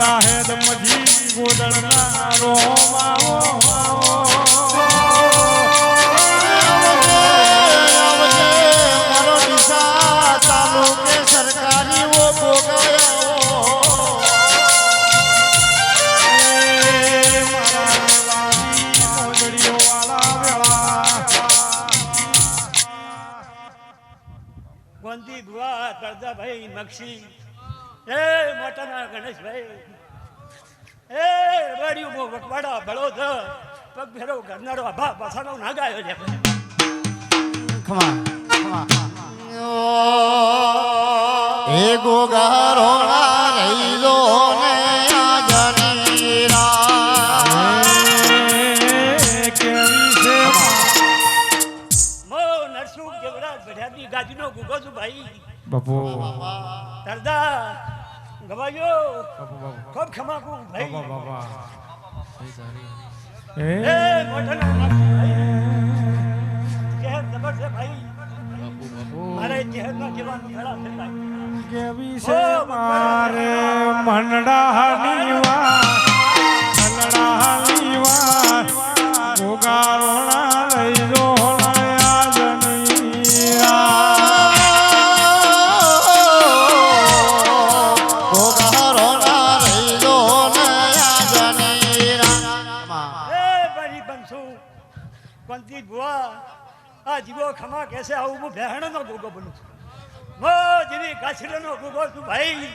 દાહેદ મજી ગોદળના રોમાવો મારો દિશા તાલુકે સરકારી વો ગોંધી ભુવા કરદાભાઈ મક્ષી એ મોટાના ગણેશભાઈ એ રબાડિયું મો વકવાડા બળોદ પગ ફેરો ઘરનારો આભા પાછાનો ના ગાયો છે ખમા એ ગોગારો રહી લો ને ગાજીનો ગુગો છું ભાઈ બાપુ તરદા ગવાયો ખૂબ ખમાકુ ભાઈ બાબા એ મોટનો ભાઈ કેર જબર છે ભાઈ મારે જેહનો જીવન ખેડા થતા કેવી છે મારે મંડાની વાત ગોગારોણા લઈ લો આ જીવો ખમા કેસે આવું હું બહેણનો ગોગો બનું છું મો જીવી કાછડીનો ગોગો છું ભાઈ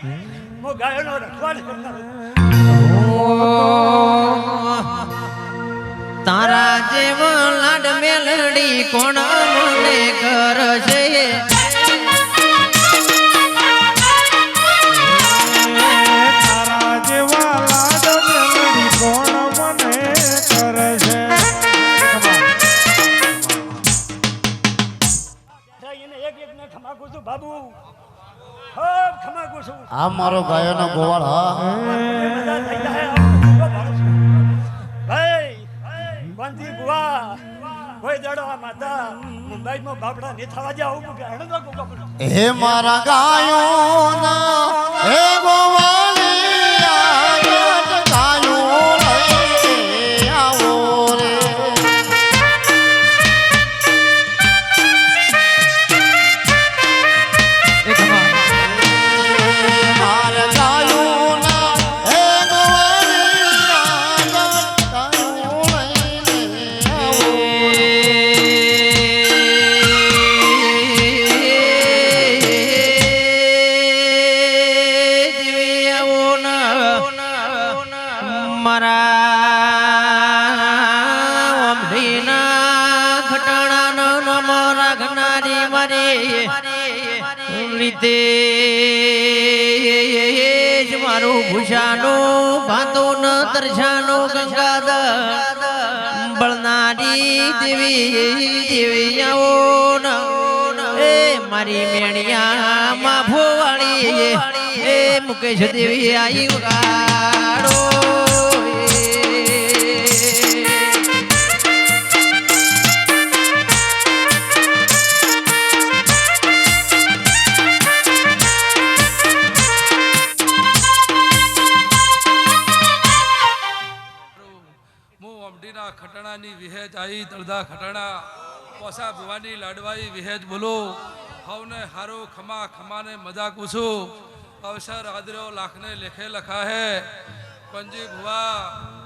મો ગાયોનો રખવાડ કરનારો તારા જેવો લાડ મેલડી કોણ મને કરશે તારા જેવા લાડ મેલડી કોણ મને કરશે બાબુ ખૂબ ખમાકુ છું આ મારો ગાયોનો ગોવાળ હા ભાઈ બંધી બુવા કોઈ દડો આ માતા મુંબઈમાં બાપડા ને થવા જાવ હે મારા ગાયોના હે ગોવાળિયા ગાયો લઈ આવો રે મારું ભૂષાનું ભાતું ન તરછાનું ગંગાદ બળનારી દેવી આવો એ મારી મેણિયા માં ભોવાળી એ મુકેશ દેવી આઈ વગાડો ખટણાની વિહેજ આવી તળદા ખટણા પોસા ભુવાની લાડવાઈ વિહેજ બોલો હવને હારો ખમા ખમાને મજા પૂછું અવસર આદરો લાખને લેખે લખા હે પંજી ભુવા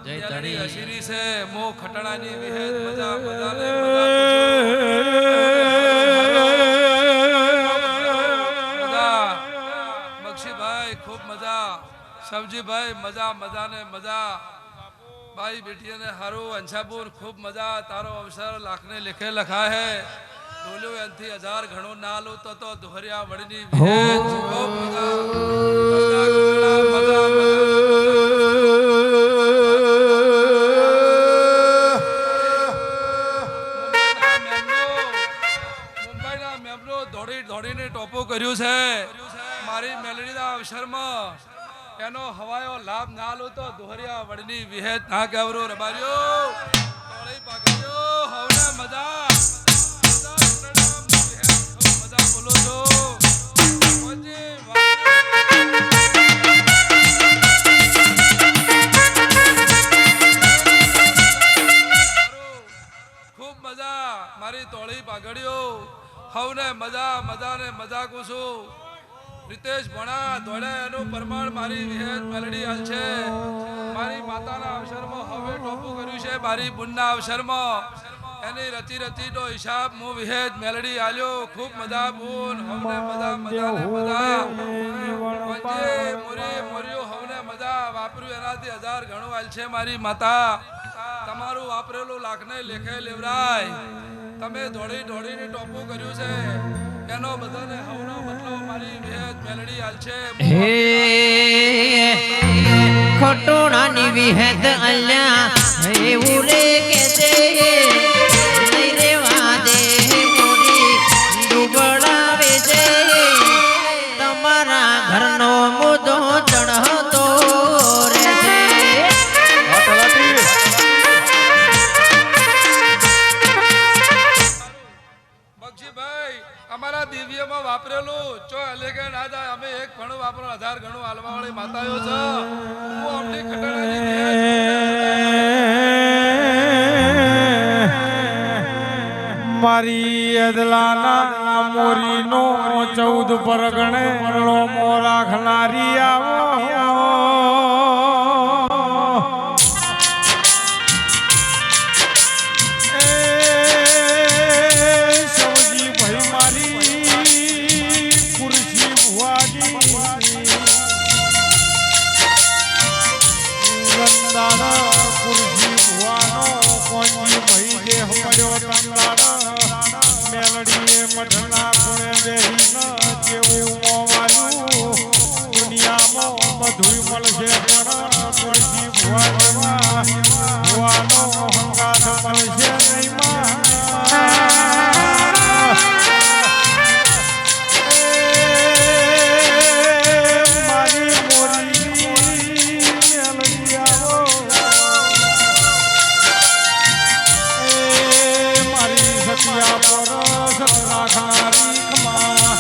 જયડી હસીરી છે મો ખટણાની વિહેજ મજા મજાને મજા મક્ષીભાઈ ખૂબ મજા સબજીભાઈ મજા મજાને મજા भाई बेटिया ने हारो अंशापुर खूब मजा तारो अवसर लाखने लिखे लखा है डोलो अंथी 1000 घणो ना लो तो दोहरिया वड़नी विहेज खूब मजा मजा मुंबई ना मेमनो दौड़ी दौड़ी ने टोपो કર્યું છે મારી મેલડી ના અવસર માં એનો હવાયો લાભ ના લો તો દોહરિયા વડની વિહેત ના કેવરો રબાર્યો તોળી પાકડ્યો હવને મજા મજા બોલો છો ઓજી હવને મજા મજા ને મજા કહું છું રીતેશ ભણા દોડે એનું પ્રમાણ મારી વિહેજ મેલડી હાલ છે મારી માતાના અવસરમાં હવે ટોપું કર્યું છે મારી બુનના અવસરમાં એની રચી રચીનો હિસાબ હું વિહેજ મેલડી આલ્યો ખૂબ મજા બુન હવને મજા મજા ને મજા વંજે મોરી મોર્યો હવને મજા વાપર્યું એનાથી 1000 ઘણું હાલ છે મારી માતા તમારું વાપરેલું લાખને લેખે લેવરાય તમે દોડી દોડીને ટોપું કર્યું છે એનો બધાને હવનો બદલો મારી વિહેજ મેલડી હાલ છે હે ખટોણાની વિહેદ અલ્યા એવું રે કે છે નહીં રેવા દે મોરી ડૂબડાવે છે તમારા ઘરનો મુદ્દો ચઢતો રહે છે બક્ષીભાઈ અમારા દિવ્યમાં વાપરેલું ચો અલેગે ના જાય અમે એક ઘણું વાપરો 1000 ઘણું હાલવા વાળી માતાઓ છે હું અમની ખટાણાની વિહેજ મારી અદલાના મોરીનો 14 પરગણે મો રાખનારી આવો એ સૌજી ભાઈ મારી ખુરશી ભુવાજી ગંદાડા ખુરશી ભુવાનો કોંજી ભાઈ દેહ પડ્યો તંદાડા મેલડીએ મઠના ખૂણે બેહીને કેવું મોવાલું દુનિયામાં બધુંય મળશે પણ ખુરશી ભુવા જેવા ભુવાનો હંગાથ મળશે નહીં માં મારી મોરી મેલડી આવો મારી સતિયા પર સત રાખનારી ખમા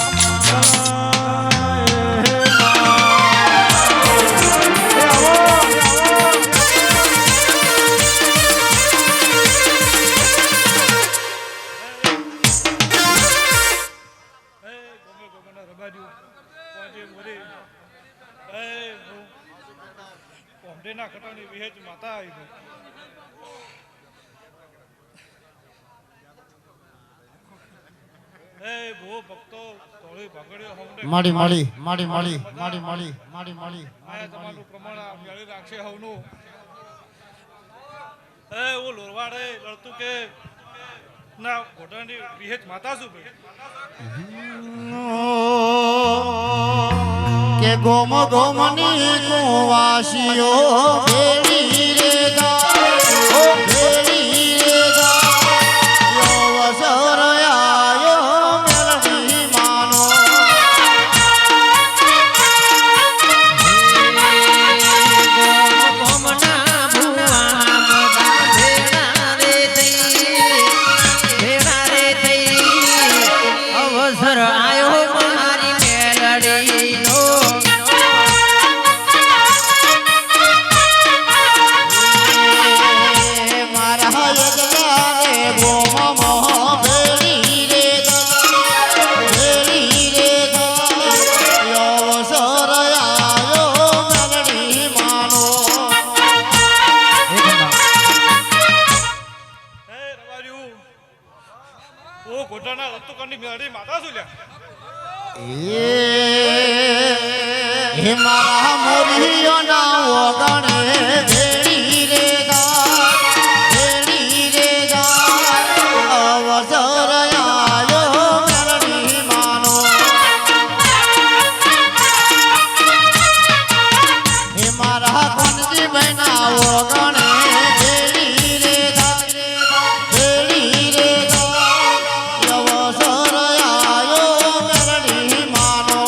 ના ખટાણી વિહેજ માતા આવી એ ભો ભક્તો થોડી ભગડ્યો હમને માડી માડી માડી માડી માડી માડી માડી માડી આ તમારું પ્રમાણ મેળી રાખશે હવનું એ ઓ લોરવાડે લડતું કે ના ખોટાની વિહેજ માતા શું કે ગોમ ગોમની કુવાસીઓ ભેળી રે ગા ઓ ભેળી રે ગા યો વસર આયો મેલડી માનો ગોમના ભુવા બધા ભેળા રે થઈ અવસર આયો મારી મેલડીનો મારા યજલા રે ગોમ મોહ ભેળી રે ગા ભેળી રે ગા યો વસર આયો મેલડી માનો એ રવાર્યું ઓ ખોટાના લડતું મેળી માતા શું લ્યા હે મારા મોરિયોના ઓગણે ભેળી રે ગા ભેળી રે ગા અવસર આયો મેલડી માનો હે મારા કોનજી બહેના ઓગણે ભેળી રે ગા ભેળી રે ગા અવસર આયો મેલડી માનો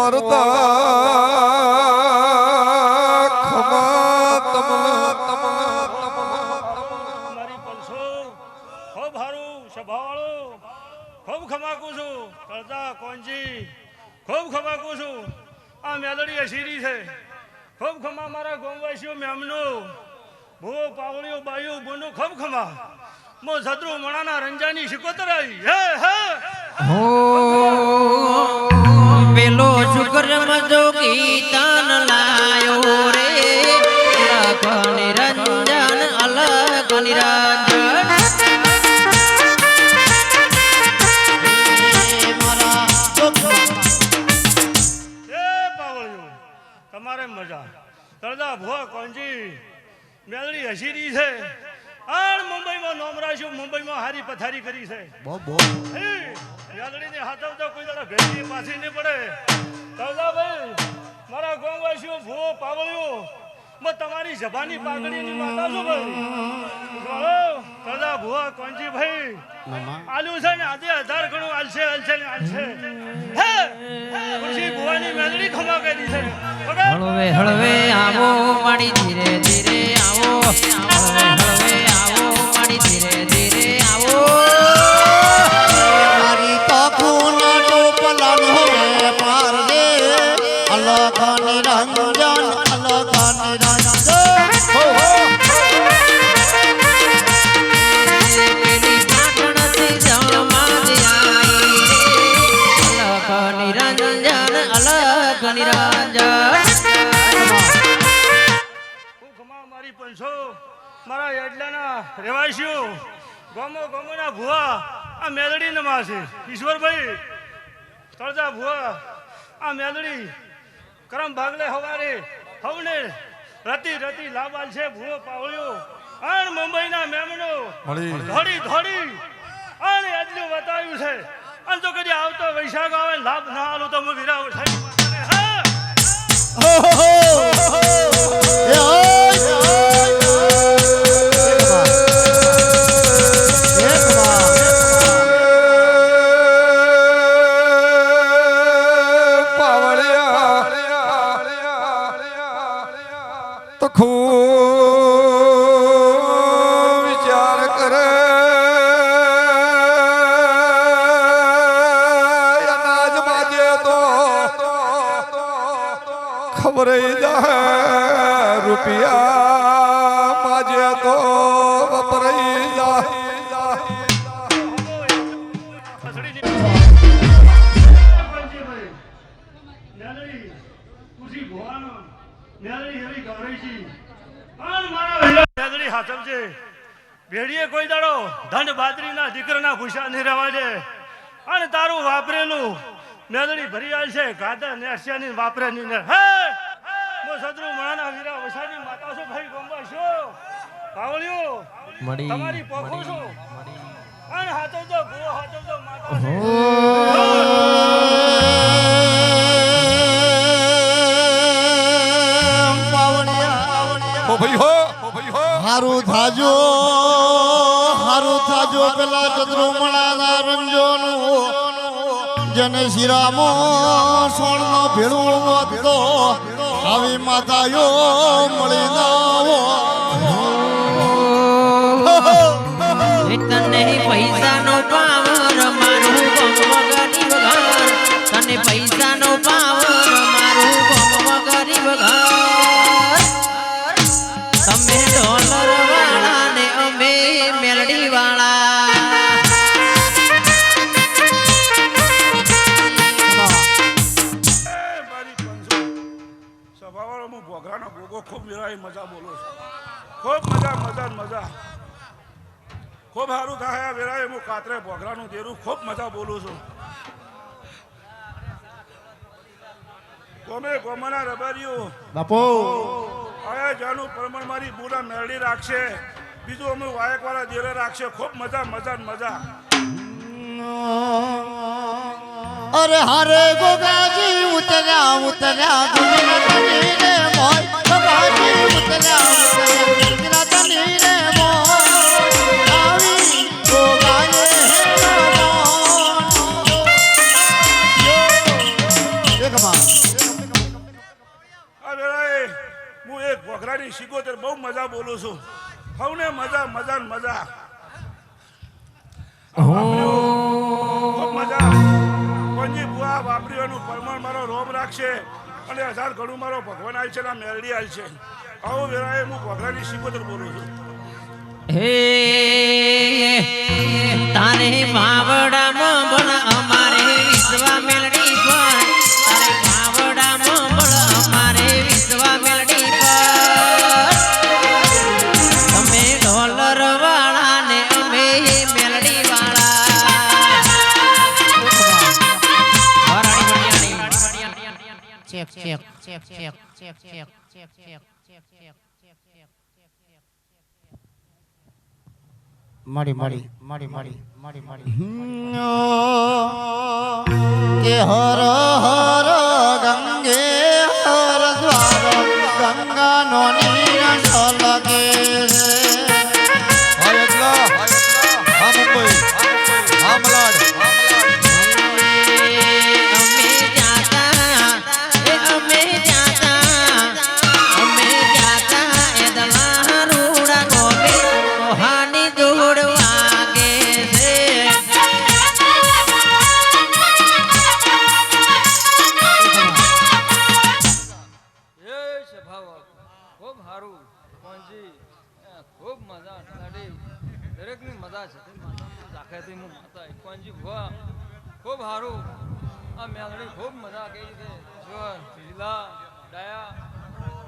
મોરતા ખમા મારી પલસો ખૂબ હારું સભાવાળો ખૂબ ખમાકું છું કરતા કોંજી ખૂબ ખમાકું છું આ મેલડી અશીરી છે ખૂબ ખમા મારા ગોમવાસીઓ મેમનો ભૂવો પાવળીઓ બાઈઓ બોનો ખૂબ ખમા મો સદરુ મણાના રંજાની શિકોતર આવી હે હો પેલો શુક્ર મજોગી તાન લાયો રે અલગ નિરંજન અલગ નિરંજન મારા એ પાવળીઓ તમારે મજા તળદા ભૂવા કોંજી મેલડી હસીરી છે આણ મુંબઈમાં નોમ રાખ્યું મુંબઈમાં હારી પથારી કરી છે મેલડીને હાથવતો કોઈ દાડા ભેટી પાછી નહીં પડે તળદાભાઈ મારા ગામવાસીઓ ભૂવો પાવળ્યો મેં તમારી જભાની પાઘડીની માતા છું ભાઈ તળદા ભૂવા કોંજી ભાઈ આલ્યું છે ને આજે 1000 ગણું આલશે હે ખુશી ભુવાની મેલડી ખમા કરી છે હળવે હળવે આવો માડી ધીરે ધીરે આવો હળવે હળવે આવો માડી ધીરે ધીરે આવો મારી તો ખૂના ટોપલાનો વેપાર રે અલગ નિરંજન અલગ નિરંજન પેલી પાટણથી જમાજ આઈ રે અલગ નિરંજન અલગ નિરંજન મારી પંચો મારા યડલાના રહેવાસીઓ ગોમોના ભુવા આ મેલડી નમા છે ઈશ્વરભાઈ તળજા ભુવા આ મેલડી કરમ ભાગલે હવારે હવને રતી લાબાલ છે ભુવો પાવળ્યો આણ મુંબઈના મેમનો ધોડી આણ એટલું બતાવ્યું છે અને તો કદી આવતો વૈશાખ આવે લાભ ના આલું તો હું વિરાવ થઈ હા તો ખૂબ વિચાર કરે અનાજ માજે તો ખબર જાય રૂપિયા માજે તો વપરાઈ જાય ભેડીએ કોઈ દાડો ધન બાદરીના દીકરાના ભૂસા નહીં રહેવા દે અને તારું વાપરેલું મેદડી ભરી આલ છે ગાદા ને અસ્યાની વાપરે ની ને હે મો સદરુ મણાના વીરા વસાની માતા છો ભાઈ ગોંબા છો પાવળિયો તમારી પોખો છો અને હાથો તો ભૂવો હાથો તો માતા છે ઓ ભાઈ હો હારું થાજો પેલા ચંદ્રમણાના રંજોનું જને શિરામો સોણનો ભેળું વધતો આવી માતાયો મળી નાવો તને પૈસાનો પાવર મારું ગમ ગરીબ ઘર તને પૈસાનો પાવર મારું ગમ ગરીબ ઘર તમે ડોલર વાળા ને અમે મેલડી વાળા સભાવાળો હું ભોગરાનો ભોગો ખૂબ વિરાય મજા બોલું છું ખૂબ મજા ખૂબ સારું થાય વેરાય હું કાતરે ભોગરાનું દેરું ખૂબ મજા બોલું છું ગોમાના રબારીઓ બાપો આયા જાનું પ્રમાણ મારી બુરા મેળડી રાખશે બીજું અમે વાયક વાળા દેરે રાખશે ખૂબ મજા અરે હારે ગોગાજી ઉતર્યા ગુજરાતની રે મોય ગોગાજી ઉતર્યા ગુજરાતની રે મોય આવી ગોગાએ હે મોય એક માં સિકોતેર બહુ મજા બોલું છું સૌને મજા મજા ને મજા ખૂબ મજા કોંજી બુઆ વાપરીઓનું પરમાણ મારો રોમ રાખશે અને 1000 ઘણું મારો ભગવાન આવી છે ને મેલડી આવી છે આવો વેરાએ હું ભગવાનની સિકોતેર બોલું છું હે તારે માવડામાં બળ અમારે વિશ્વા મેલડી પર તારે માવડામાં બળ અમારે વિશ્વા મેલડી પર તમે ડોલર વાળા ને અમે મેલડી વાળા check check check check check check check check મળી કે હર હર ગંગે હર દ્વાર ગંગા નો નીર લગે હા એકલા હા મુંબઈ હા મલાડ ખૂબ સારું આ મેલડી ખૂબ મજા કઈ રીતે જો ઢીલા ડાયા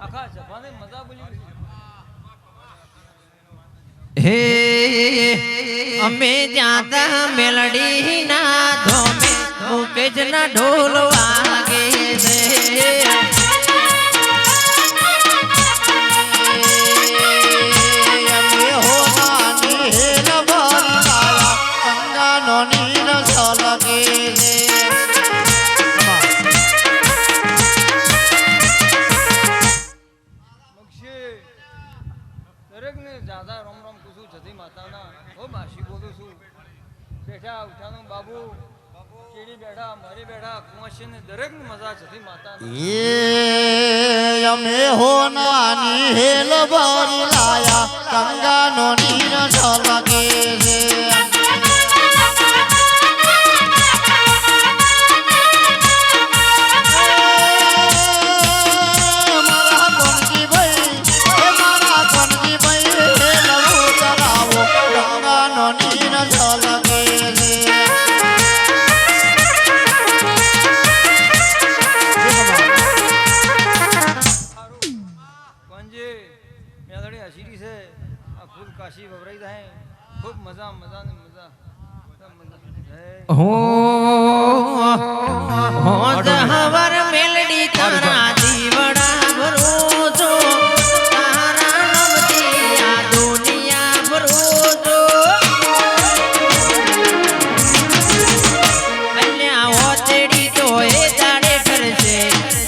આખા જભાને મજા બોલી હે અમે જાતા મેલડી ના ધોમે મુકેજ ના ઢોલ વાગે છે અમે હોનાની હેલ ભરાયા ગંગા નો નીર લગે દરેકને જ્યાદા રોમ રોમ કુસું જતી માતાના હો માસી બોલું છું બેઠા ઉઠાનું બાબુ કેડી બેઠા મરી બેઠા કુંવશી ને દરેકની મજા જતી માતાના એ અમે હોનાની હેલ ભરી લાયા ગંગા નો નીર લગે છે કાશી વવરાઈ જાય ખૂબ મજા મજા ને મજા હો હવાર મેલડી તારા દીવડા ભરોસો તારા નમતી આ દુનિયા ભરોસો અલ્યા ઓતડી તો એ દાડે કરશે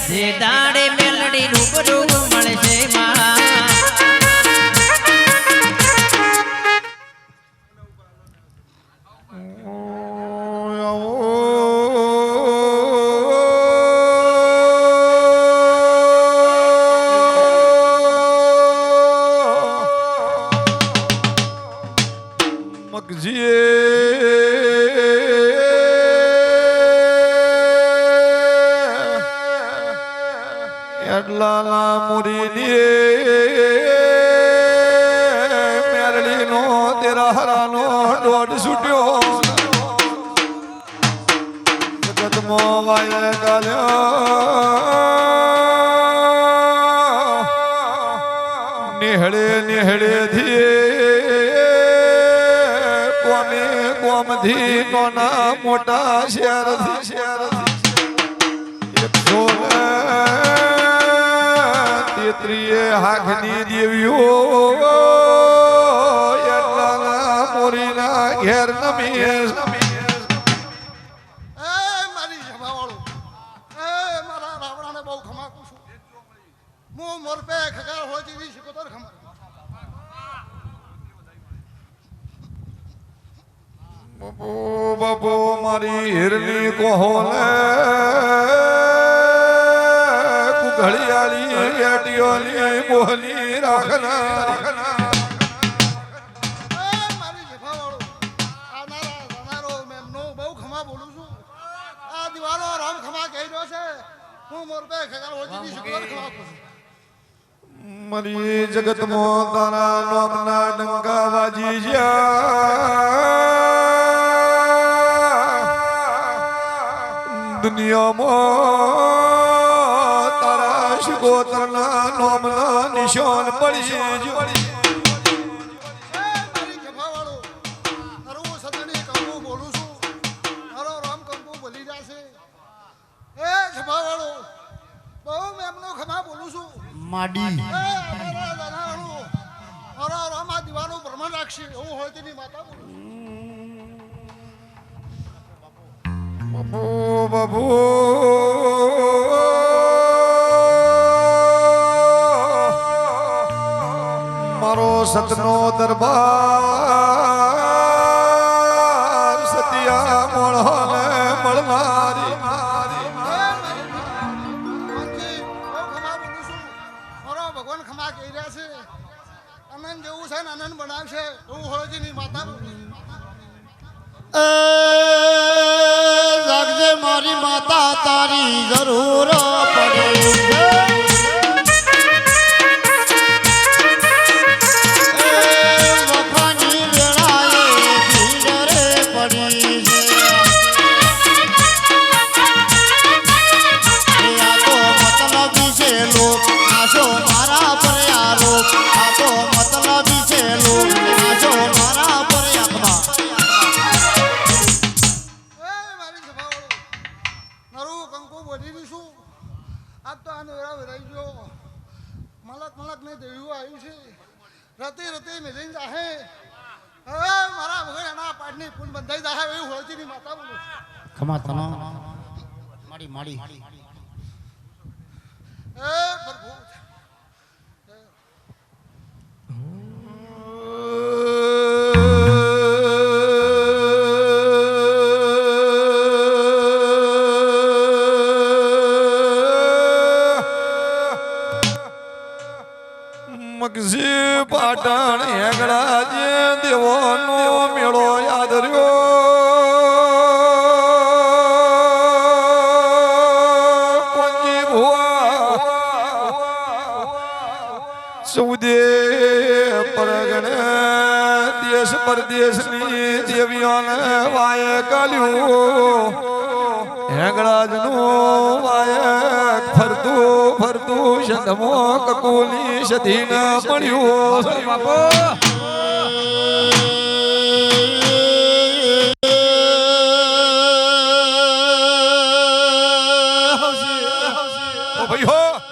જે દાડે મેલડી રૂબરૂ મળશે માં એટલાના મુરીની મેરડીનો તેરા હરાનો દોડ છૂટ્યો જગતમો વાય ગાલ્યો નિહળે નિહળે થી કોમે કોમથી કોના મોટા શહેરથી તેત્રીએ હાખની દેવીઓ એટલાના મોરીના ઘેર નમીએ મારી સભાવાળું મારા રાવણાને બહુ ખમાકું છું હું મોરપે ખગાર હોય તેવી શીખોતર ખમર બાપો મારી હિરની કોહોલે ઘડિયાળી વેટીઓની મોહની રાખના મારી જફાવાળો આવનારા જનારો મેમનો બહુ ખમા બોલું છું આ દિવાલો રામ ખમા કહી રહ્યો છે હું મોર પે ખગર હોજી શુક્ર ખમા પૂછું મરી જગતમાં તારા નામના ડંકા વાજી દુનિયામાં તારા શિકોતરના નામના નિશાન પડી મારી જફાવાળો હરવું સદણી કંકુ બોલું છું હરો રામ કંકુ બોલી જશે એ જફાવાળો બહુ મેમનો ખમા બોલું છું માડી આ દીવાનું પ્રમાણ રાખશે એવું હોય તેની માતા બાપુ બાપુ મારો સતનો દરબાર સતિયા મળને મળનારી ભગવાન ખમા કહી રહ્યા છે આનંદ જેવું છે ને આનંદ બનાવશે એવું હોય તેની માતા જાગજે મારી માતા તારી જરૂર પડે વફાની વેળાએ ભીડ રે પડી છે આ તો મતલબી છે લોક આશો મારા પર આલો આ તો મતલબી છે લોક આશો મારા પર આંખમાં બોલી દઈશું આજ તો આને વેળા વેરાઈ ગયો મલક ને દેવું આવ્યું છે રતે મેલીને જાહે હવે મારા વગર એના પાટની પૂન બંધાઈ જાહે એવું હોય છે ની માતા બોલું ખમા તનો માડી એ પ્રભુ મગજી પાટણ હેગડા જે દેવાનો મેળો યાદ રહ્યો કોંજી ભુવા સૌદે પરગણે દેશ પરદેશની દેવીઓને વાય કાલ્યું હેંગળાજનું વાયક ફરતું શતમો કકુલી સધીન પડ્યું બાપુ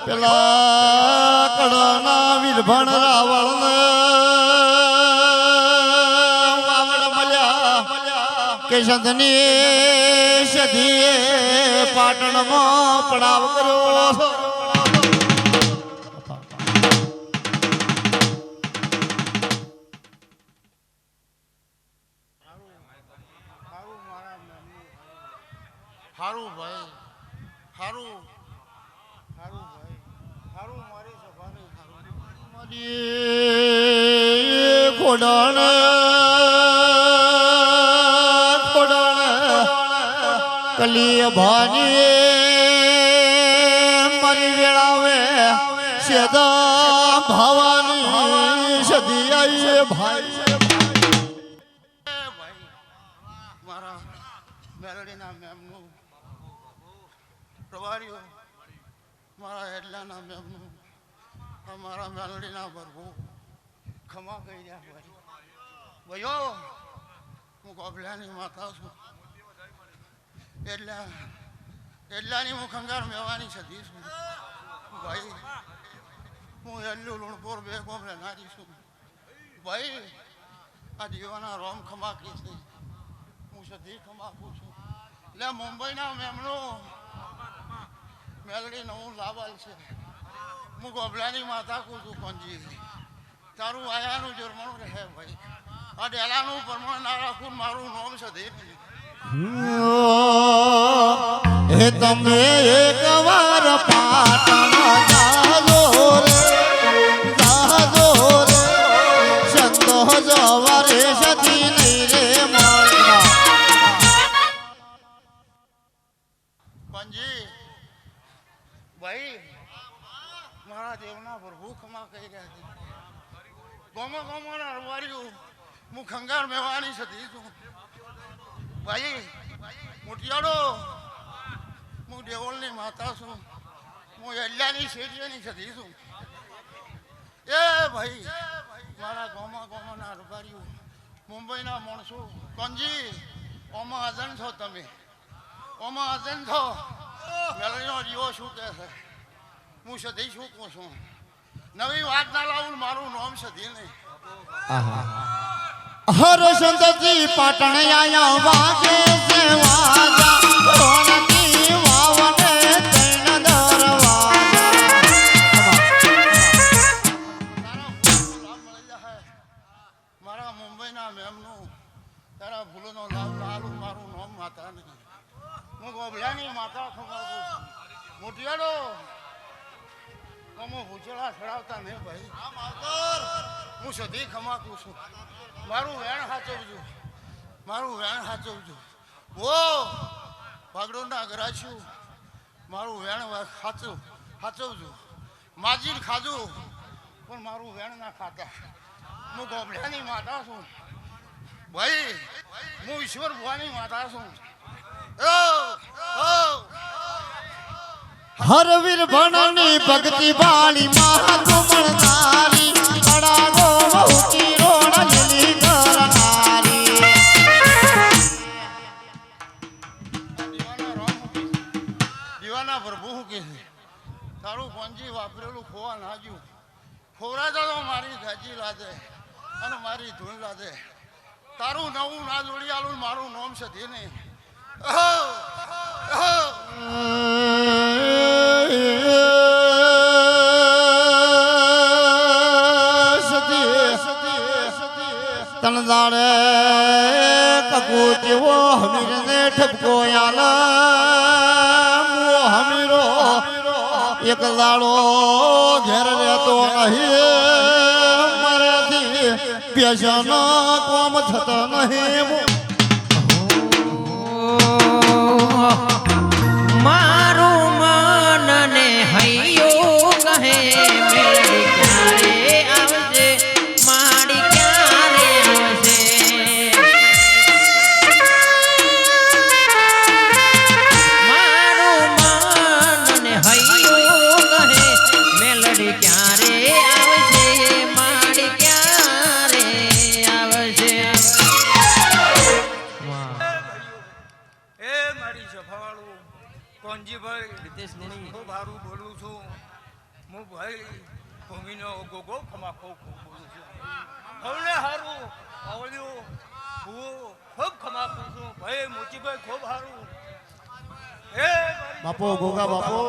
પેલા કડના વીરભણ રાવણ વાવડ મળ્યા કે સંતની સધીએ પાટણમાં પડાવ કર્યો હારું ભાઈ હારું ભાઈ હારું મારી સભાની ખોડાણ કલી ભાની મારી વેળાવે સેદા ભવાની સદી આઈ ભાઈ મારા મેલડીના મેમનું પ્રવારીઓ મારા હેડલાના મેમનું મારા મેલડીના ભરવું ખમા કહી રહ્યા ભાઈ ભાઈઓ હું ગોબલાની માતા છું એટલાની હું ખંગાર મેવાની સદી છું ભાઈ હું એલ્લું લુણપોર બે ગોમ લેનારી છું ભાઈ આ દીવાના રોમ ખમાકી છે હું સદી ખમાકું છું એટલે મુંબઈના મેમનો મેલડી નવું લાવલ છે હું ગોબલાની માતા કહું છું કોંજી તારું આયાનું જરમણું રહે ભાઈ આ ડેલાનું પ્રમાણ ના રાખું મારું નામ સદી હે તમે એક વાર પાટણ જાજો રે સંતો જવારે સતી નહીં રે મળવા પંજી ભાઈ મારા દેવના પ્રભુ ખમા કહી રહ્યા છે ગોમો ગોમોના રવાર્યું હું ખંગાર મેવાની સતી છું ભાઈ મોટિયાડો હું દેવળની માતા છું હું અલ્લાની શેરીની સતી છું એ ભાઈ મારા ગોમા ગોમાના રવાર્યું મુંબઈના માણસો પંજી ઓમાં અજન છો તમે ઓમાં અજન છો મેલડીનો જીવો શું કહે છે હું સધી શું કહું છું નવી વાત ના લાવું મારું નામ સધી નહીં હર સંતજી પાટણ આયા વાગે છે વાજા રોનકી વાવને તૈણ દરવાજા મારા મુંબઈના મેમનું તારા ભૂલોનો લાભ લાલું મારું નામ માતા નહીં હું ગોબલાની માતા ખબર મોટિયાડો હું ભૂચેલા ચડાવતા નહીં ભાઈ હું સધી ખમાકું છું મારું વેણ સાચવજો મારું વેણ સાચવજો ઓ ભાગડોના ગરાચ્યું મારું વેણ સાચવજો માજીર ખાધું પણ મારું વેણ ના ખાતા હું ગોબલાની માતા છું ભાઈ હું ઈશ્વર ભુવાની માતા છું હરવીર ભણની ભક્તિ બાળી મહાતુમણનારી કડાગો બહુતી રોણ લીલી કરનારી દીવાના પ્રભુ શું કે છે તારું પંજી વાપરેલું ખોવા નાખ્યું ખોરાતા તો મારી ગાજી લાદે અને મારી ધૂન લાદે તારું નવું ના જોડી આલું મારું નોમ સધી નહીં તણદાડે કકુતીવો હમીરને ઠપકો આલ હમીરો એક દાડો ઘેર રહેતો નહીં મારાથી વ્યસન કોમ થતો નહીં મારું મન ને હૈયું કહે મેળી ક્યારે આવશે માડી ક્યારે આવશે મારું મન ને હૈયું કહે મેલડી ક્યારે આવશે માડી ક્યારે આવશે એ મારી સફાવાળું કોનજીભાઈ ખૂબ સારું બોલું છું હું ભાઈ ભૂમિનો ગોગો ખમાખો બોલું છું હવે સારું આવડ્યું હું ખૂબ ખમાખું છું ભાઈ મોચીભાઈ ખૂબ સારું એ બાપો ગોગા બાપો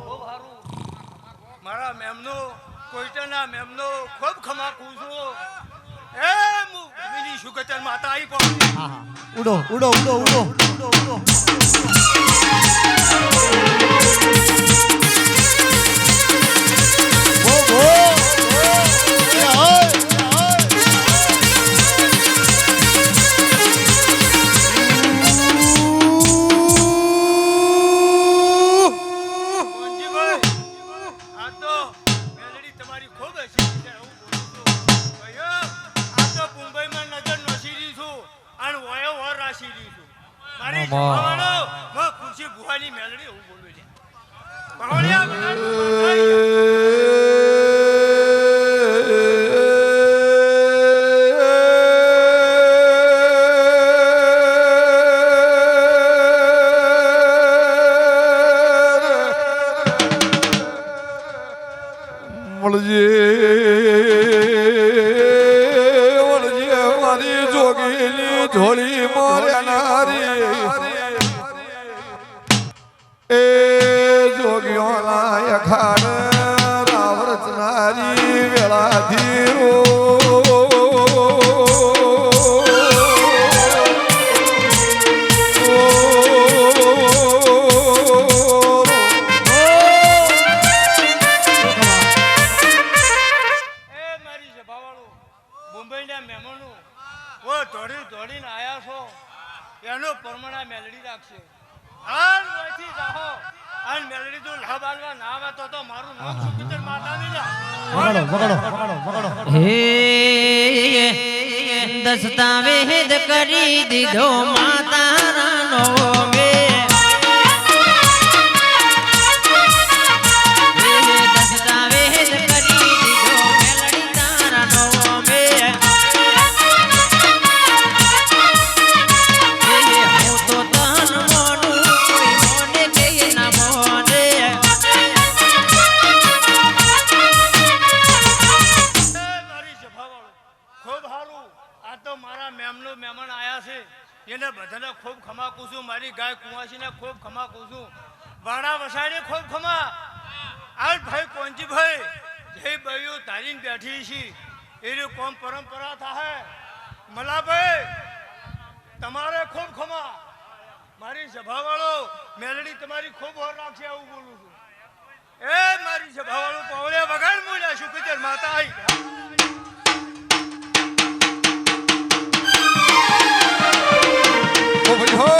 ખૂબ સારું મારા મેમનો કોઈટાના મેમનો ખૂબ ખમાખું છું એ હું ભૂમિની સુગતન માતા આવી પહોંચી ઉડો ઉડો ઉડો ઉડો ઉડો ઉડો મારી જમાવાનો હું ખુશી ભુવાની મેલડી હું બોલું છે ભગવાનિયા વળજે મારી જોગીની ધોળી મોરનારી એ જોગીઓના અખાડ રાવ રચનારી વેળાથી હાલ ઓયથી જાહો અને મેલડી તું લાભ આલવા ના આવે તો મારું નામ સુખીતર માતાની જા હે દસ્તાવેજ કરી દીધો માતાનો મે દસ્તાવેજ કરી દીધો મેલડી તારાનો મે હું તો તન મોનું કોઈ મોને કે ના મોને મારી સભાવાળો ખૂબ સારું આ તો મારા મેમનો મહેમાન આયા છે એને બધાને ખૂબ ખમા કું મારી ગાય કુંવાસીને ખૂબ ખમા કું વાણા વસાડી ખૂબ ખમા આ ભાઈ કોંજીભાઈ જે બયું તારીને બેઠી છે એની કોમ પરંપરા થાય મલાભાઈ તમારે ખૂબ ખમા મારી સભાવાળો મેલડી તમારી ખૂબ ઓર રાખશે આવું બોલું છું એ મારી સભાવાળો પવળે વગાડ મૂલ્યા શું કીધે માતા આવી ઓ ભાઈ હો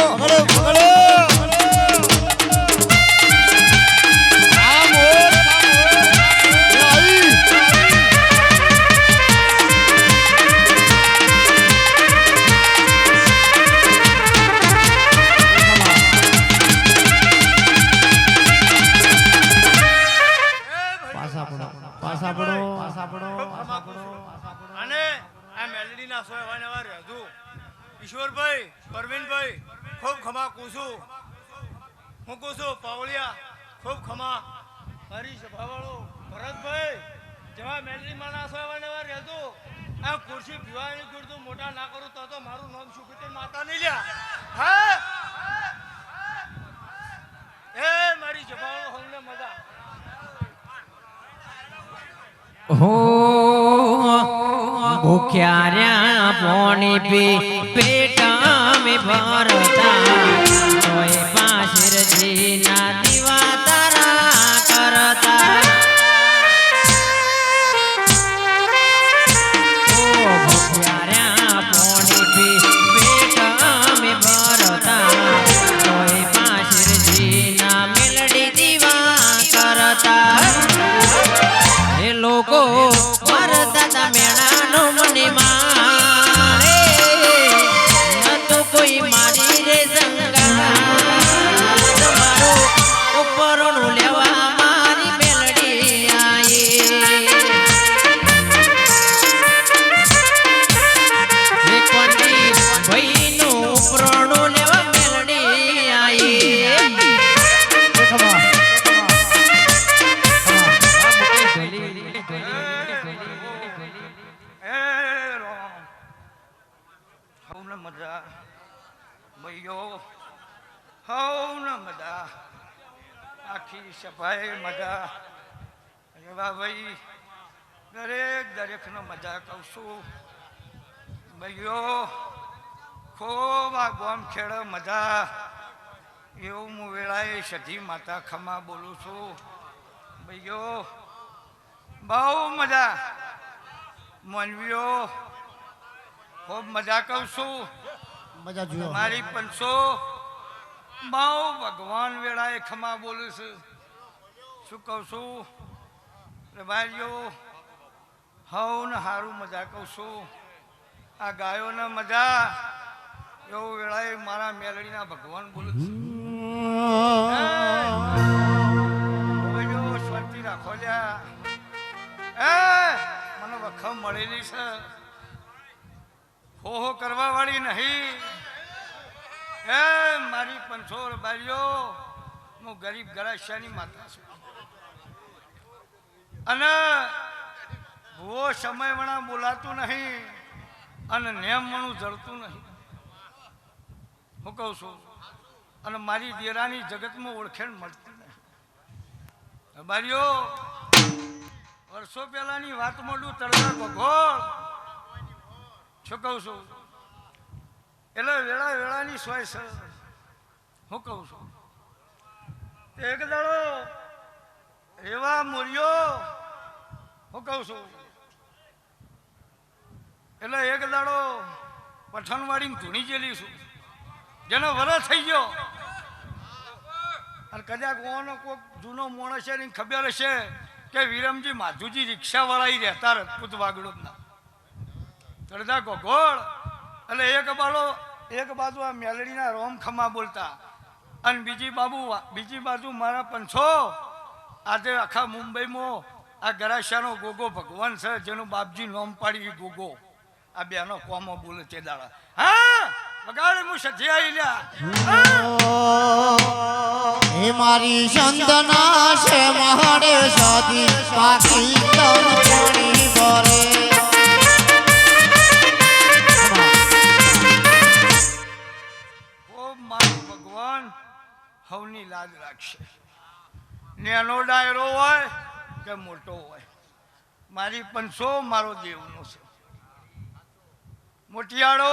અને આ મેલડીના સોયવાને વાર રહેતું ઈશ્વરભાઈ પરવીનભાઈ ખૂબ ખમા કુસુ હું કુસુ પાવળિયા ખૂબ ખમા મારી સભાવાળો ભરતભાઈ જેવા મેલડી માના સોયવાને વાર રહેતું આ ખુરશી પીવાની કીધું મોટા ના કરું તો મારું નામ સુખીતે માતા નહીં લ્યા હા એ મારી સભાવાળો હમને મજા હો ભૂખ્યા રહ્યા પોણી પી પેટા મે ભરતા તોય પાશરજી ના દીવા તારા કરતા ઓ ભૂખ્યા રહ્યા પોણી પી પેટા મે ભરતા તોય પાશરજી ના મેલડી દીવા કરતા એ લોકો મારા દાદા મેણાનો મને મારે નતો કોઈ મારી રે સંગા તમારો ઉપરનું લેવા મારી મેલડી આયે એ કોની ભાઈનું ઉપરનું લેવા મેલડી આયે મજા ભાઈઓ હવ ને મજા આખી સફાઈ મજા એવા ભાઈ દરેકનો મજા કહું છું ભાઈઓ ખૂબ આ ગોમ ખેડ મજા એવું હું વેળાએ સધી માતા ખમા બોલું છું ભાઈઓ બહુ મજા મનવીઓ ખૂબ મજા કહું છું મારી પંચો બહુ ભગવાન વેળાએ ખમા બોલું છું શું કહું છું ભાઈઓ હવ ને સારું મજા કહું છું આ ગાયોને મજા એવું વેળાએ મારા મેલડીના ભગવાન બોલું છું શાંતિ રાખો લ્યા મને વખમ મળેલી છે હો કરવા વાળી નહીં એ મારી પંચોર બારીઓ હું ગરીબ ગરાસિયાની માતા છું અને ભૂવો સમય વણા બોલાતું નહીં અને નેમ વણું જળતું નહીં હું કહું છું અને મારી દેરાની જગતમાં ઓળખેણ મળતી નહીં બારીઓ વર્ષો પહેલાની વાત મોડું તળવા ગોળ શું કહું છું એટલે વેળાની સોય છે હું કહું છું એક દાડો એવા મૂર્યો હું કહું છું એટલે એક દાડો પઠાણવાડીમાં ધૂણી જેલી છું જેનો વરસ થઈ ગયો અને કદાચ ઓનો કોઈક જૂનો માણસ છે ને ખબર હશે કે વિરમજી માધુજી રિક્ષાવાળા ઈ રહેતા રજપૂત વાગડોદના તળદા ગોગોળ એટલે એક બાજુ આ મેલડીના રોમ ખમા બોલતા અને બીજી બાજુ મારા પંછો આજે આખા મુંબઈમાં આ ગરાશાનો ગોગો ભગવાન છે જેનું બાપજી નોમ પાડી ગોગો આ બેનો કોમો બોલે તે દાડા હા વગાડે હું સધી આવી લ્યા હે મારી ચંદના છે મહાડે સાદી પાકી તમણી ભરે ઓ મારું ભગવાન હવની લાજ રાખશે નેનો ડાયરો હોય કે મોટો હોય મારી પંસો મારો દેવનો છે મોટિયાળો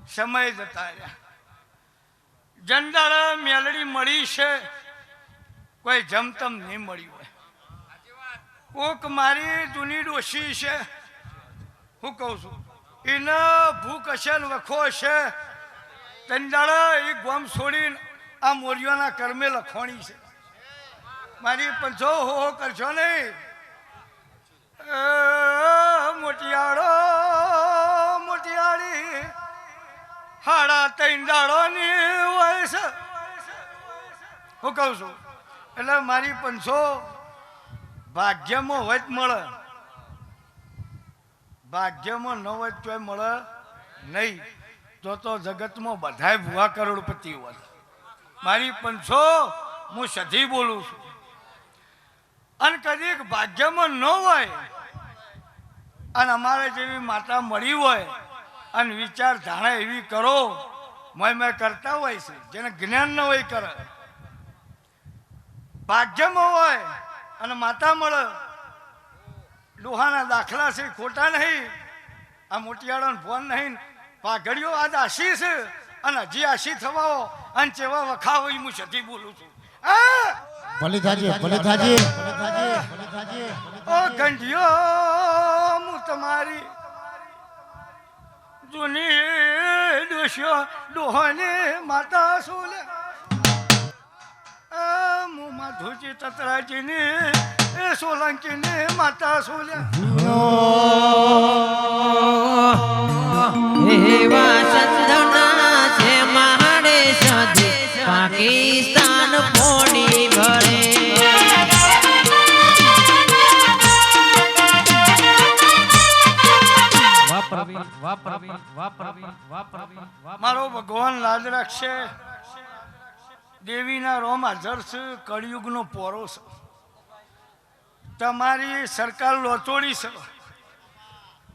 સમય જતા રહ્યા જંડાળા મેલડી મળી છે કોઈ જમતમ નહીં મળી હોય કોક મારી જૂની ડોશી છે હું કહું છું એને ભૂખ હશે ને વખો હશે જંડાળા એ ગોમ છોડીને આ મોરિયાના કર્મે લખોણી છે મારી પંચો હો કરશો નહીં મોટિયાળી હાડા ત્રણ દાડોની હોય છે હું કહું છું એટલે મારી પંચો ભાગ્યમાં હોય જ મળે ભાગ્યમાં ન હોય તો મળે નહીં તો જગતમાં બધાય ભૂવા કરોડપતિ હોય મારી પંચો હું સધી બોલું છું અને કદીક ભાગ્યમાં ન હોય અને અમારે જેવી માતા મળી હોય અને વિચાર ધારણા એવી કરો મેં કરતા હોય છે જેને જ્ઞાન ન હોય કરે ભાગ્યમાં હોય અને માતા મળે લોહાના દાખલા છે ખોટા નહીં આ મોટિયાળાનો ફોન નહીં પાઘડીઓ આજ આશી છે અને હજી આશી થવાઓ અને ચેવા વખાવો હું સધી બોલું છું ભલે થાજી ઓ ગંઢિયો હું તમારી જૂની ડોસ્યો ડોહાની માતા સોલે હું માધુજી તતરાજીની સોલંકીની માતા સોલે એવા સંધના છે મહાડે સધી પાકિસ્તાન પોણી ભરે મારો ભગવાન લાજ રાખશે દેવીના રોમ હાજર છે કળિયુગનો પોરો છે તમારી સરકાર લોચોડી છે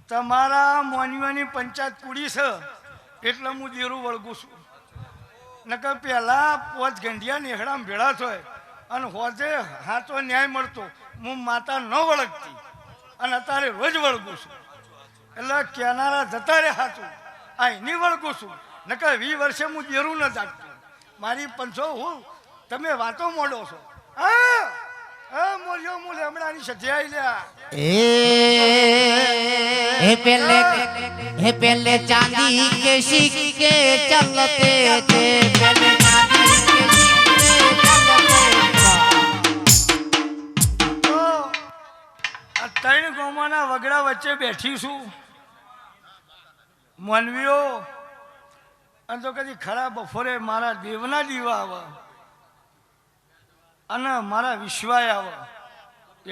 તમારા મોનીઓની પંચાયત કુડી છે એટલે હું દેરું વળગું છું નકર પહેલા પોચ ગંઢિયા નેહડામાં ભેળા થાય અને હોજે હાથો ન્યાય મળતો હું માતા ન વળગતી અને અત્યારે રોજ વળગું છું એટલે કેનારા જતા રે હાથું આ એની વળગું છું નકર 20 વર્ષે હું દેરું ન જાગતું મારી પંચો હું તમે વાતો મોડો છો મોલ્યો હું લેમડાની સધ્યાઈ લ્યા हे पहले चांदी के सिक्के चलते थे पहले चांदी के सिक्के તો આ ત્રણ ગામોના વગડા વચ્ચે બેઠી છું માનવીઓ અને તો કદી ખરા બફોરે મારા દેવના દીવા આવે અને મારા વિશ્વાય આવે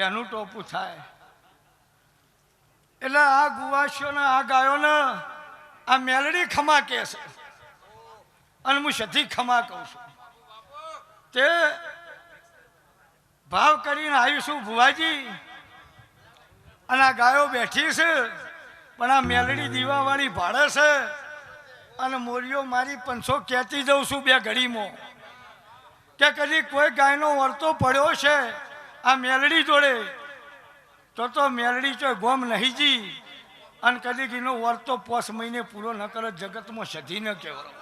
એનું ટોપું થાય એટલે આ ગુવાશીઓને આ ગાયોને આ મેલડી ખમા કહે છે અને હું સધી ખમા કહું છું તે ભાવ કરીને આવીશું ભુવાજી અને આ ગાયો બેઠી છે પણ આ મેલડી દીવાવાળી ભાડે છે અને મોરીઓ મારી 500 કહેતી જઉં છું બે ઘડીમાં કે કદી કોઈ ગાયનો વર્તો પડ્યો છે આ મેલડી જોડે તો મેલડી ચો ગોમ નહીં જી અને કદી એનો વર્તો 5 મહિને પૂરો ન કરે જગતમાં સધી ન કહેવાય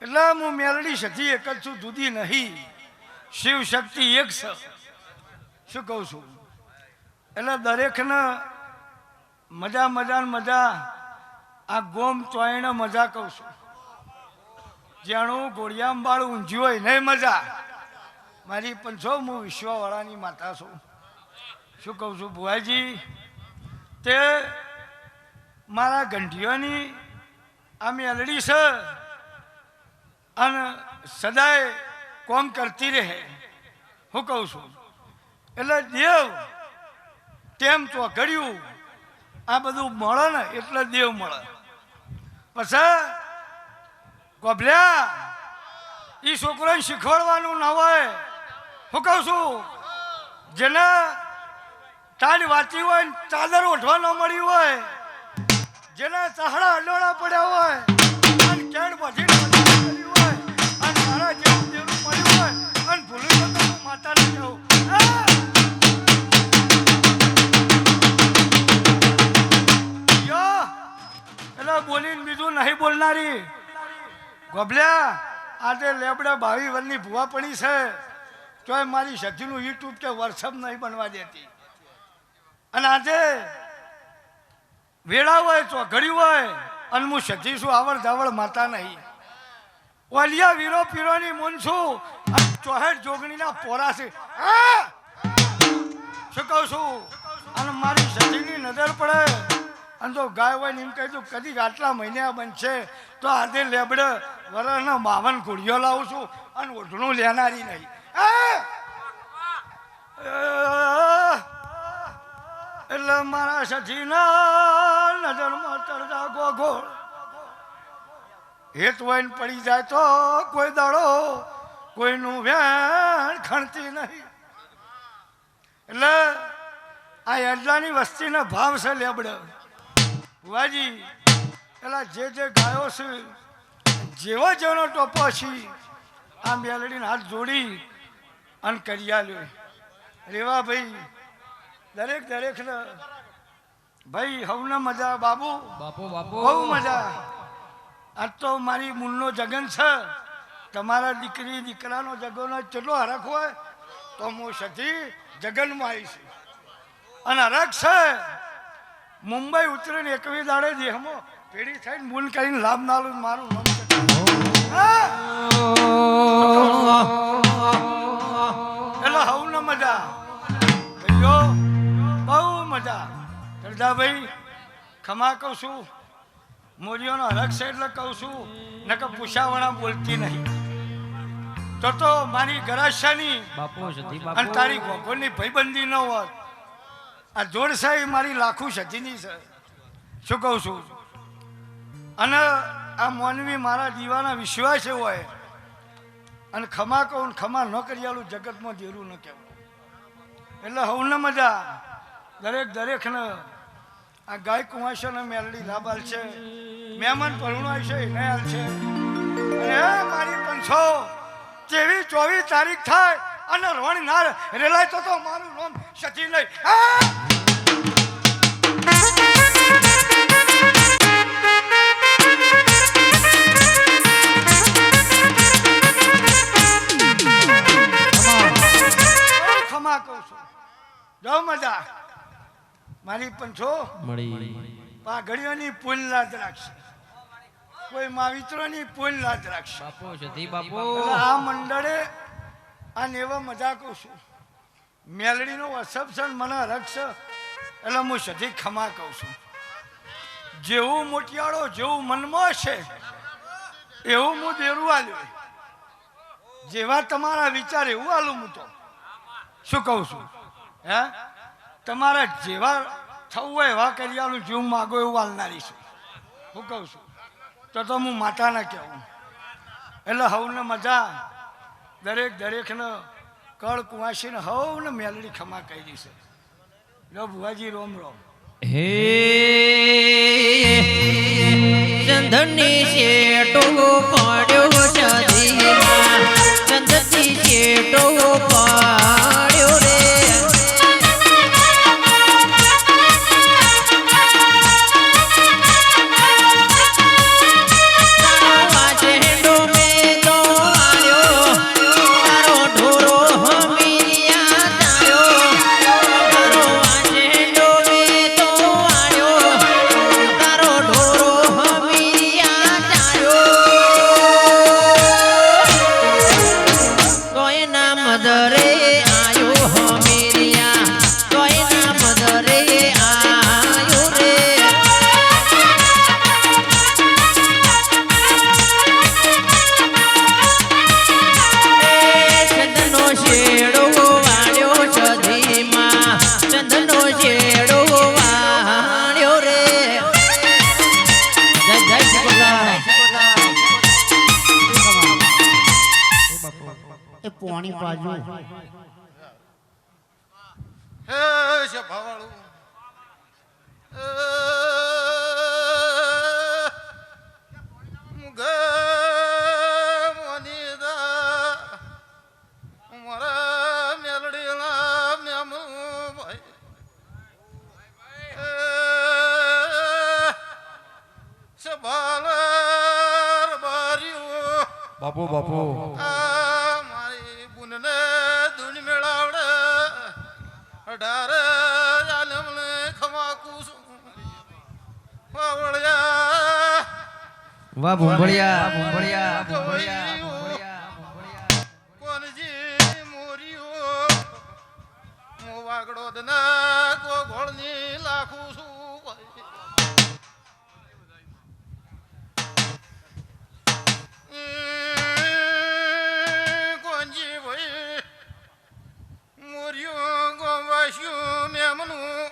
એટલે હું મેલડી સધી એક જ છું જુદી નહીં શિવ શક્તિ એક છે શું કહું છું એટલે દરેકને મજા આ ગોમ ચોયણે મજા કહું છું જ્યાંનું ગોળિયાંબાળું ઊંઝ્યું હોય નહીં મજા મારી પંચો હું વિશ્વવાળાની માતા છું શું કહું છું ભુવાજી તે મારા ગંઢીઓની આ મેલડી છે અને સદાય કોમ કરતી રહે હું કહું છું એટલે દેવ તેમ ચોઘડ્યું આ બધું મળે ને એટલે દેવ મળે પછી ગોભલ્યા એ છોકરાને શીખવાડવાનું ના હોય હું કહું છું જેને તાજ વાંચી હોય ચાદર ઓઢવા ન મળી હોય જેને ચહડા અડોળા પડ્યા હોય અને કેણ બધી હોય અને મારા જેવું જેવું મળ્યું હોય અને ભૂલ્યું તો હું માતાને કહું એટલે બોલીને બીજું નહીં બોલનારી ગોભલ્યા આજે લેબડા 22 વર્ષની ભૂવા પડી છે તોય મારી સખીનું યુટ્યુબ કે વોટ્સઅપ નહીં બનવા દેતી અને આજે વેળા હોય ચોઘડ્યું હોય અને હું સખી છું આવડ જાવડ માતા નહીં ઓલિયા વીરો પીરોની મૂન છું અને 64 જોગણીના પોરા છે શું કહું છું અને મારી સખીની નજર પડે અને તો ગાય હોય ને એમ કહી દઉં કદી આટલા મહિને બનશે તો આજે લેબડે વરસના 52 ઘોડીઓ લાવું છું અને ઓઢણું લેનારી નહીં એટલે મારા સખીના નજરમાં ચડતા ગોગોળ હેત વહીને પડી જાય તો કોઈ દાડો કોઈનું વેણ ખણતી નહીં એટલે આ યજ્ઞાની વસ્તીનો ભાવ છે લેબડે ભુવાજી પેલા જે ગાયો છે જેવો જેનો ટોપો છે આ મેલડીને હાથ જોડી અને કર્યા લ્યો રેવા ભાઈ દરેક ને ભાઈ હવને મજા બાબુ બાપુ બાપુ બહુ મજા આજ તો મારી મૂળનો જગન છે તમારા દીકરી દીકરાનો જગનનો કેટલો હરખ હોય તો હું સતી જગનમાં આવી છું અને હરખ છે મુંબઈ ઉતરીને 21 દાડે દેહમાં પેઢી થઈને મૂલ કરીને લાભ નાલું મારું મન એટલે હવને મજા ભાઈઓ બહુ મજા કરદાભાઈ ખમા કહું છું મોરીઓનો હરખ છે એટલે કહું છું નકર પૂછાવણા બોલતી નહીં તો મારી ગરાશાની બાપુ સતી અને બાપુ તારી ગોગોની ભાઈબંધી ન હોત આ જોડ છે એ મારી લાખું સતીની છે શું કહું છું અને આ મોનવી મારા દીવાના વિશ્વાસ હોય અને ખમા કહું ખમા ન કરી આલું જગતમાં દેરું ન કહેવું એટલે હવને મજા દરેકને આ ગાય કુંવાશોને મેલડી લાભ આલ છે મહેમાન પરણવાય છે એને હાલ છે અને મારી 24 તારીખ થાય અને રોણ ના રેલાય તો મારું નામ સતી નહીં ખમા કહું છું જાઓ મજા મારી 500 મળી પાઘડીઓની પૂન લાજ રાખશે કોઈ માવિત્રોની પૂન લાજ રાખશે બાપુ સતી બાપુ એટલે આ મંડળે આ નેવા મજા કહું છું મેલડીનો વસપ છે મને હરખ છે એટલે હું સધી ખમા કહું છું જેવું મોટિયાળો જેવું મનમાં છે એવું હું દેરું આલ્યું જેવા તમારા વિચાર એવું આલું હું તો શું કહું છું હે તમારા જેવા થવું હોય એવા કરિયાનું જીવ માગો એવું હાલનારી છું હું કહું છું તો હું માતાને કહેવું એટલે હવને મજા દરેકને કળ કુંવાસીને હવને મેલડી ખમા કહી દીશે લો ભુવાજી રોમ રોમ હે ચંદની શેટો પડ્યો સધીમાં ચંદની શેટો પડ્યો રે એ પોણી બાજુ હે સભાવાળું મારા મેલડીના મેમુ ભાઈ સભાલર બાર્યું બાપુ બાપુ મારી બુનને દુન મેળાવડે અઢારે આલમને ખમાકું છું વાવળ્યા વાહ ભૂંભળિયા ભૂંભળિયા ભૂંભળિયા ભૂંભળિયા કોનજી મોરિયો મો વાગડો દના ગોળની લાખું છું કોનજી ભાઈ મોરિયો ગોવાશ્યું મેમનું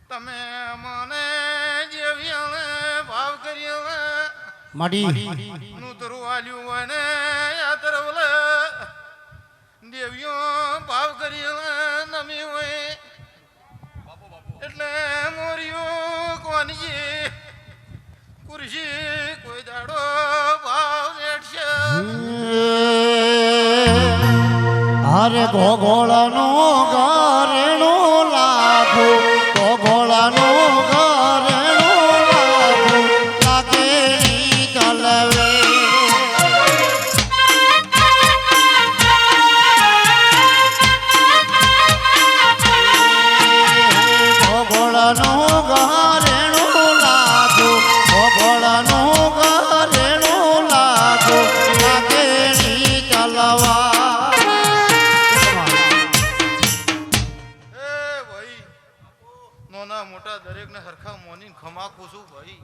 તમે મને જેવી ભાવ કર્યો માડી નૂતરું આલ્યું હોય ને યાત્રવલ દેવીઓ ભાવ કર્યો નમી હોય એટલે મોર્યું કોનજી ખુરશી કોઈ દાડો ભાવ નેટશે અરે ગોગોળનું ઘરેણું લાખું ગોગોળનું ઘરેણું લાખું લાગેલી તલવે ગોગોળનું ઘરેણું લાખું ગોગોળનું ઘરેણું લાખું લાગેલી તલવા નાના મોટા દરેકને હરખા મોની ખમાકું છું ભાઈ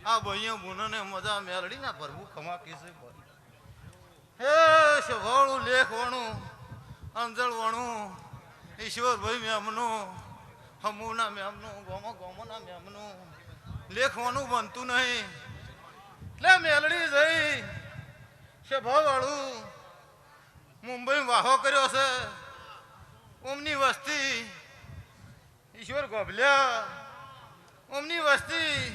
આ ભાઈઓ બુનોને મજા મેલડી ના ભરવું ખમાકી છે ભાઈ હે શવાળું લેખવાણું અંજળવાણું ઈશ્વરભાઈ મેમનું હમુના મેમનું ગોમોના મેમનું લેખવાનું બનતું નહીં એટલે મેલડી જઈ શભાવાળું મુંબઈ વાહો કર્યો છે ઓમની વસ્તી ઈશ્વર ગોભલ્યા ઓમની વસ્તી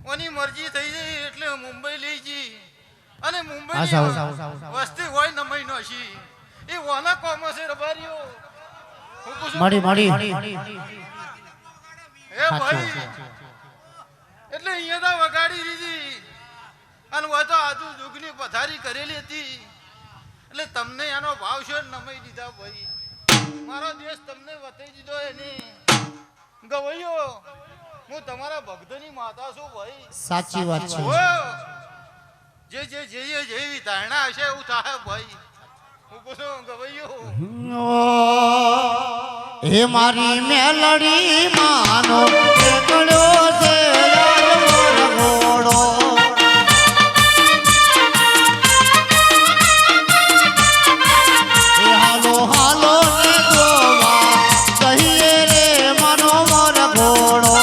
ઓની મરજી થઈ ગઈ એટલે મુંબઈ લઈ જી અને મુંબઈ વસ્તી હોય ન મહિનો છી એ ઓના કોમો છે રબારીઓ માડી હે ભાઈ એટલે અહીંયા તો વગાડી દીધી અને હોય તો આજુ જુગની પથારી કરેલી હતી એટલે તમને એનો ભાવ છે નમાઈ દીધા ભાઈ મારો દેશ તમને વતાઈ દીધો એની ગવૈયો હું તમારા ભક્તની માતા છું ભાઈ સાચી વાત છે જેવી ધારણા હશે એવું થાય ભાઈ હું પૂછું ગવૈયો હે મારી મેલડી માનો એકડ્યો છે ઘોડો હાલો હાલો ને ગોવા કહીએ રે માનો મોર ઘોડો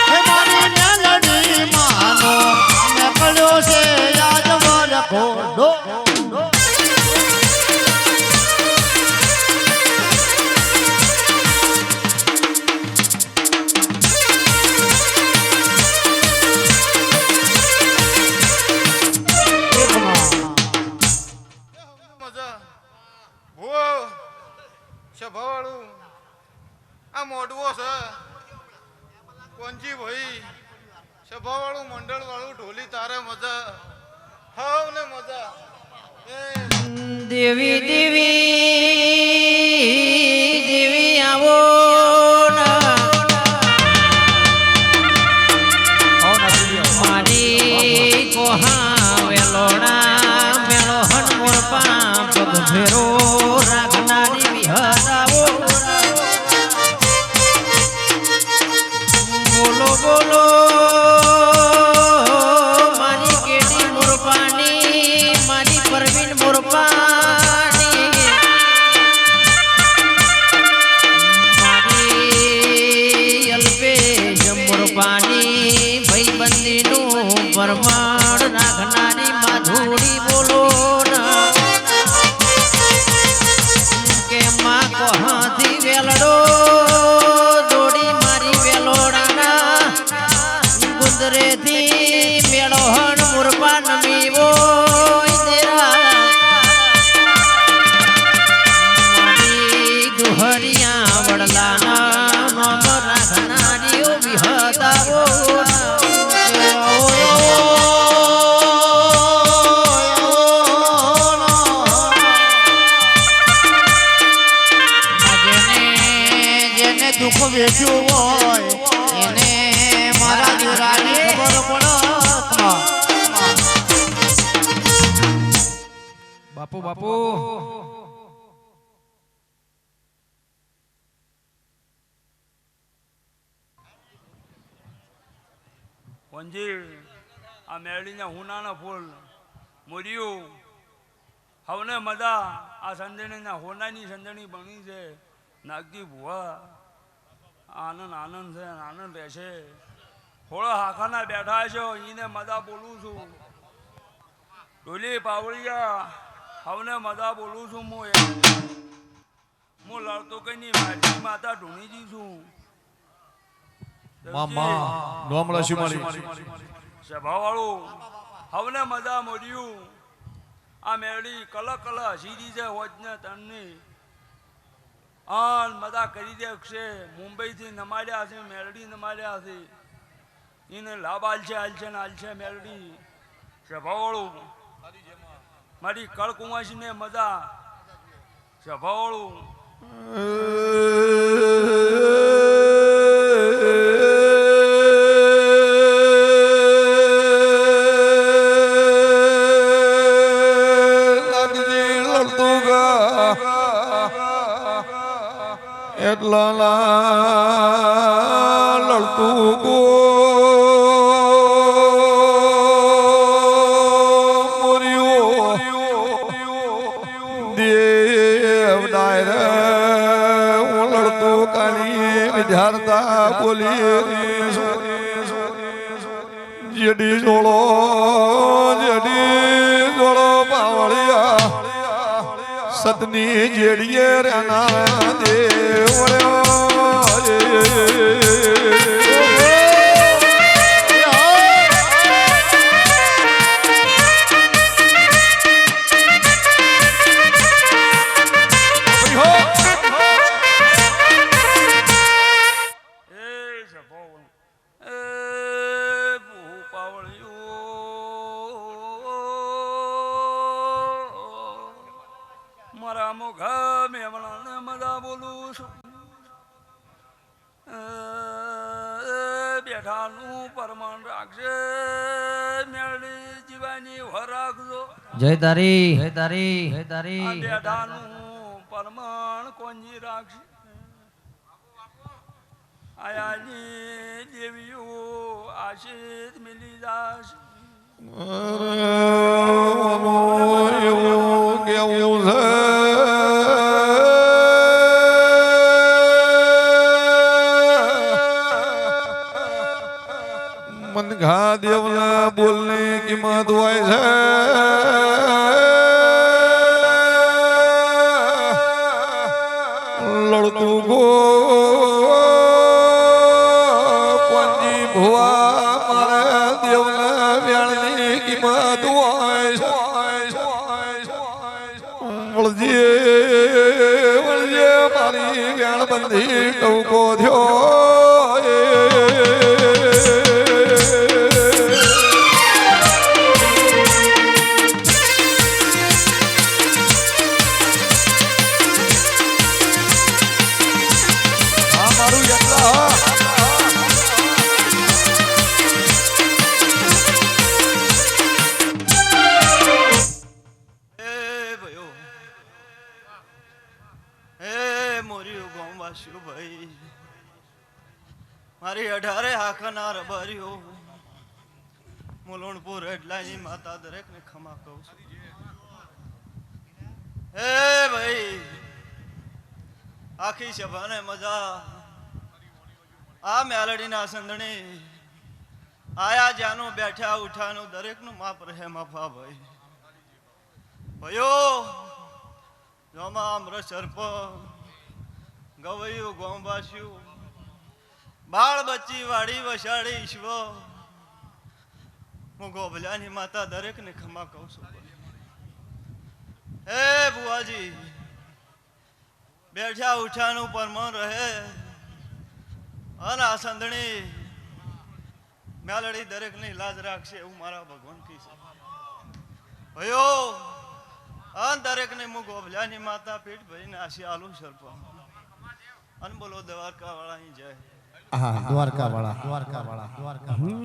હે મારી મેલડી માનો એકડ્યો છે આજ મોર ઘોડો સભાવાળું આ મોઢવો છે કોનજી ભાઈ સભાવાળું મંડળ વાળું ઢોલી તારે મજા હાવ ને મજા દેવી દેવી દેવી આવો મારી કોહા વેલોણા મેળો હનમોર પાંચ ભેરો રાખનારી વિહરાવો બોલો બોલો મારી કેડી મોરપાની મારી પરવીન મોરપાની મારી અલ્પેશ મોરપાની ભાઈ પરમાણ રાખનારી માધુરી બોલો ના કે માં કોહાથી વેલડો દોડી મારી વેલોડાના ગુંદરેથી મેળો હણ મુરબા નમીવો હરિયા વડલાના નોમ રાખનારીઓ વિહતાવો જેને દુઃખ વેચ્યું હોય એને મારા દીકરાની ખબર પડે બાપુ બાપુ વંજી આ મેળીને હુનાના ફૂલ મોર્યું હવને મજા આ સંદણીના હોનાની સંદણી બની છે નાગજી ભુવા આનંદ આનંદ છે આનંદ રહેશે થોડા હાખાના બેઠા છો એને મજા બોલું છું ડોલી પાવળિયા હવને મજા બોલું છું હું લડતો કઈ નહીં મારી માતા ઢૂણીજી છું મામા નોમળા શિમાળી સભાવાળું હવને મજા મળ્યું આ મેળી કલ કલ હસીરી છે હોજને તનની આન મજા કરી દે છે મુંબઈથી નમાડ્યા છે મેરડી નમાડ્યા છે એને લાભ આલશે ને આલશે મેરડી સભાવાળું મારી કળકુંવાસીને મજા સભાવાળું એટલા લડતું ગો દેવ ડાયરે હું લડતું કાઢી વિદ્યાર્થા બોલી જેડી જોડો પાવળિયા સતની જેડીએ રેના દેવળ્યો મારા મોઘા મેમણાને મજા બોલું છું બેઠાનું પરમાણ રાખશે મેળી જીવાની વર રાખજો જય તારી જય તારી જય તારી બેઠાનું પરમાણ કોંજી રાખશે આયાની દેવીઓ આશીષ મિલી જાશે એવું કેવું છે મનઘા દેવના બોલની કિંમત હોય છે લડતું ગો પંજી ભુવા મારા દેવના વ્યાળની કિંમત હોય વળજે મારી વ્યાળ બંધી ટવકો થયો મારી 18 હાખના રબારીઓ મુલણપુર એટલાની માતા દરેકને ખમા કહું છું હે ભાઈ આખી સભાને મજા આ મેલડીના સંદણી આયા જ્યાંનું બેઠા ઉઠાનું દરેકનું માપ રહે મફા ભાઈ ભયો જોમાં અમૃત સર્પ ગવયું ગોંબાસ્યું બાળ બચ્ચી વાડી વસાડી ઈશ્વ હું ગોભલાની માતા દરેકને ખમા કહું છું હે બુઆજી બેઠા ઉઠાનું પરમાન રહે અને આ સંધણી મેલડી દરેકની લાજ રાખશે એવું મારા ભગવાન કી છે ભયો અન દરેકને હું ગોભલાની માતા પીઠ ભરીને આશી આલુ સર્પ અન બોલો દ્વારકા વાળા જય હા દ્વારકા વાળા